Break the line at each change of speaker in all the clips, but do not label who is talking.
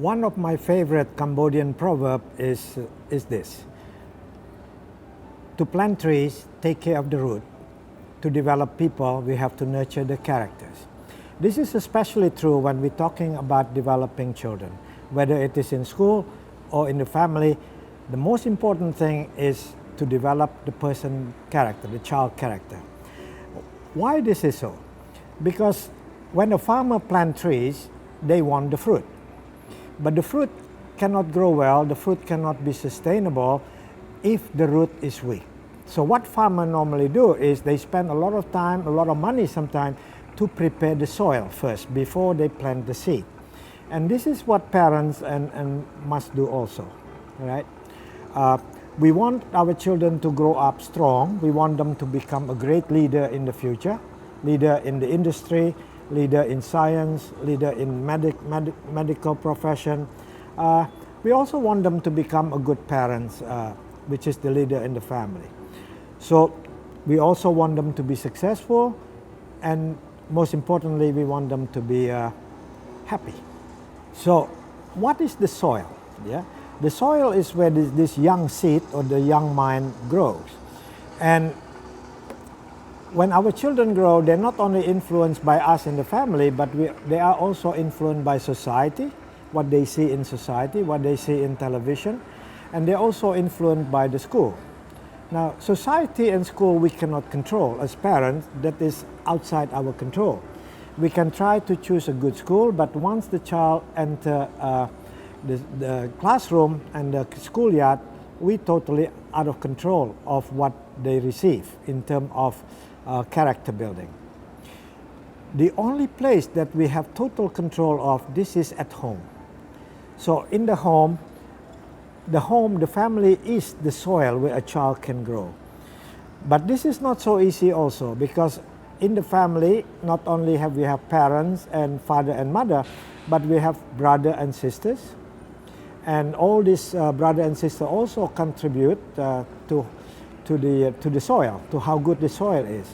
One of my favorite Cambodian proverbs is this: to plant trees, take care of the root. To develop people, we have to nurture the characters. This is especially true when we're talking about developing children. Whether it is in school or in the family, the most important thing is to develop the person character, the child character. Why this is so? Because when a farmer plants trees, they want the fruit. But the fruit cannot grow well, the fruit cannot be sustainable if the root is weak. So what farmers normally do is they spend a lot of time, a lot of money sometimes to prepare the soil first before they plant the seed. And this is what parents and must do also, right? We want our children to grow up strong. We want them to become a great leader in the future, leader in the industry, leader in science, leader in medical profession. We also want them to become a good parents, which is the leader in the family. So we also want them to be successful, and most importantly, we want them to be happy. So what is the soil? Yeah? The soil is where this young seed or the young mind grows. And when our children grow, they're not only influenced by us in the family, but they are also influenced by society, what they see in society, what they see in television, and they're also influenced by the school. Now, society and school we cannot control as parents. That is outside our control. We can try to choose a good school, but once the child enters the classroom and the schoolyard, we totally out of control of what they receive in terms of character building. The only place that we have total control of this is at home. So in the home, the family is the soil where a child can grow. But this is not so easy also, because in the family, not only we have parents and father and mother, but we have brother and sisters. And all these brother and sister also contribute to the soil, to how good the soil is.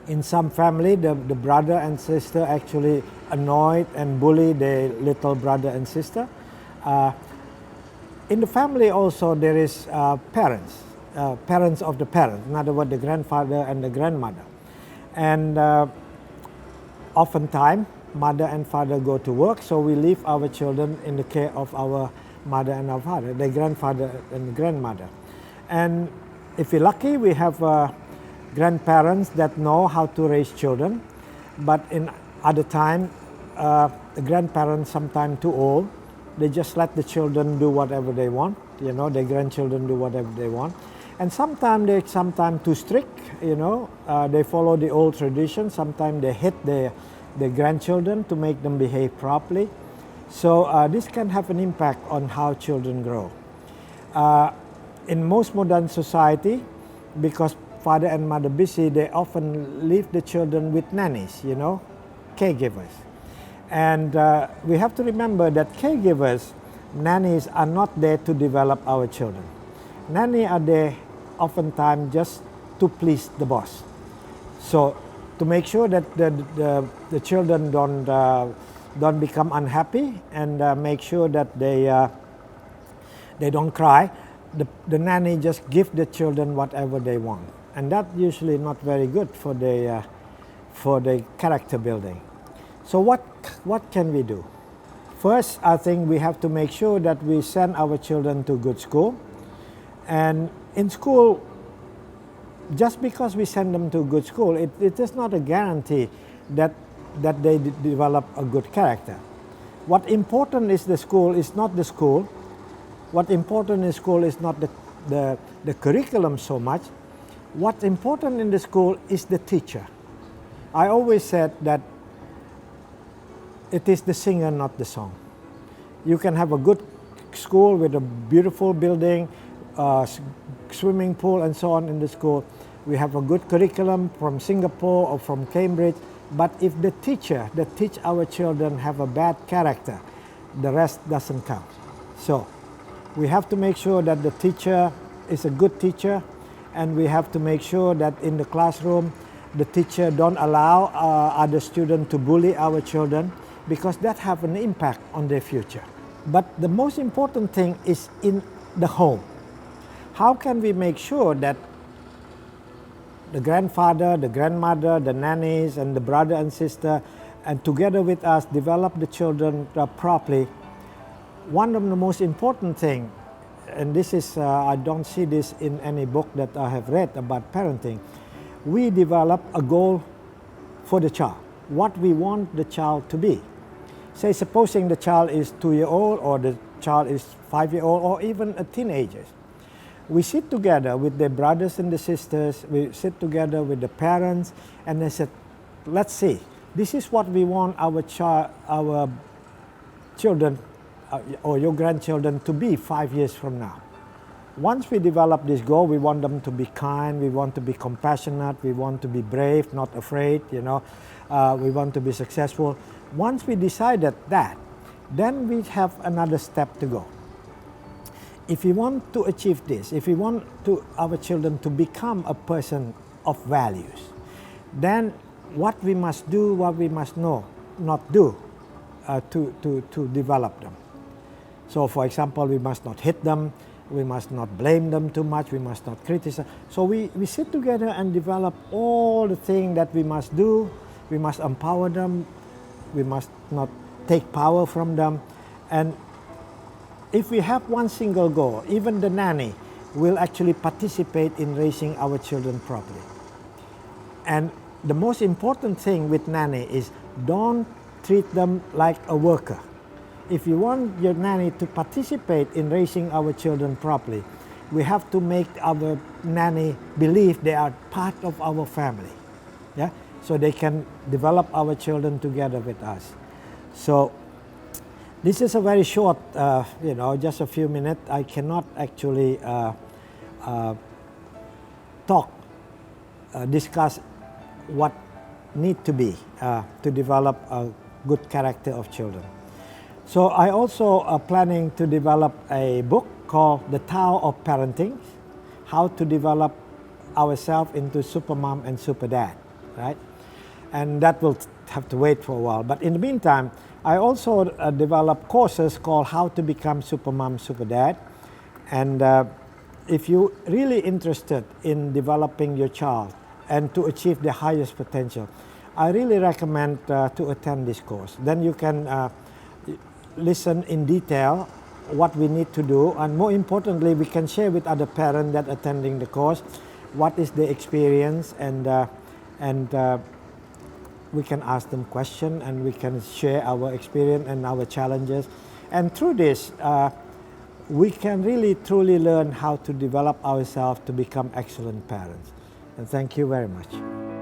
In some family, the brother and sister actually annoy and bully their little brother and sister. In the family also there is parents of the parents, in other words the grandfather and the grandmother. And oftentimes mother and father go to work, so we leave our children in the care of our mother and our father, the grandfather and grandmother. And if we're lucky, we have grandparents that know how to raise children, but in other time, the grandparents sometimes too old. They just let the children do whatever they want, their grandchildren do whatever they want. And sometimes they're too strict, they follow the old tradition. Sometimes they hit their grandchildren to make them behave properly. So this can have an impact on how children grow. In most modern society, because father and mother busy, they often leave the children with nannies, caregivers. And we have to remember that caregivers, nannies, are not there to develop our children. Nannies are there oftentimes just to please the boss. So to make sure that the children don't become unhappy and make sure that they don't cry, the nanny just give the children whatever they want. And that usually not very good for the character building. So what can we do? First, I think we have to make sure that we send our children to good school. And in school, just because we send them to good school, it is not a guarantee that they develop a good character. What important is the school is not the school. What important in school is not the curriculum so much. What's important in the school is the teacher. I always said that it is the singer, not the song. You can have a good school with a beautiful building, swimming pool and so on in the school. We have a good curriculum from Singapore or from Cambridge, but if the teacher that teach our children have a bad character, the rest doesn't count. So we have to make sure that the teacher is a good teacher, and we have to make sure that in the classroom the teacher don't allow other students to bully our children. because that have an impact on their future. But the most important thing is in the home. How can we make sure that the grandfather, the grandmother, the nannies, and the brother and sister, and together with us, develop the children properly? One of the most important thing, and this is, I don't see this in any book that I have read about parenting, we develop a goal for the child, what we want the child to be. Say, supposing the child is 2-year-old or the child is 5-year-old or even a teenager. We sit together with the brothers and the sisters, we sit together with the parents, and they said, let's see, this is what we want our children or your grandchildren to be 5 years from now. Once we develop this goal, we want them to be kind, we want to be compassionate, we want to be brave, not afraid, we want to be successful. Once we decided that, then we have another step to go. If we want to achieve this, if we want our children to become a person of values, then what we must do, what we must not do to develop them. So for example, we must not hit them, we must not blame them too much, we must not criticize. So we sit together and develop all the things that we must do. We must empower them, we must not take power from them. And if we have one single goal, even the nanny will actually participate in raising our children properly. And the most important thing with nanny is don't treat them like a worker. If you want your nanny to participate in raising our children properly, we have to make our nanny believe they are part of our family. Yeah? So they can develop our children together with us. So this is a very short, just a few minutes. I cannot actually discuss what need to be to develop a good character of children. So I also are planning to develop a book called The Tao of Parenting, how to develop ourselves into super mom and super dad, right? And that will have to wait for a while. But in the meantime, I also develop courses called How to Become Super Mom, Super Dad. And if you're really interested in developing your child and to achieve the highest potential, I really recommend to attend this course. Then you can listen in detail what we need to do, and more importantly, we can share with other parents that attending the course what is the experience, and we can ask them questions and we can share our experience and our challenges. And through this, we can really truly learn how to develop ourselves to become excellent parents. And thank you very much.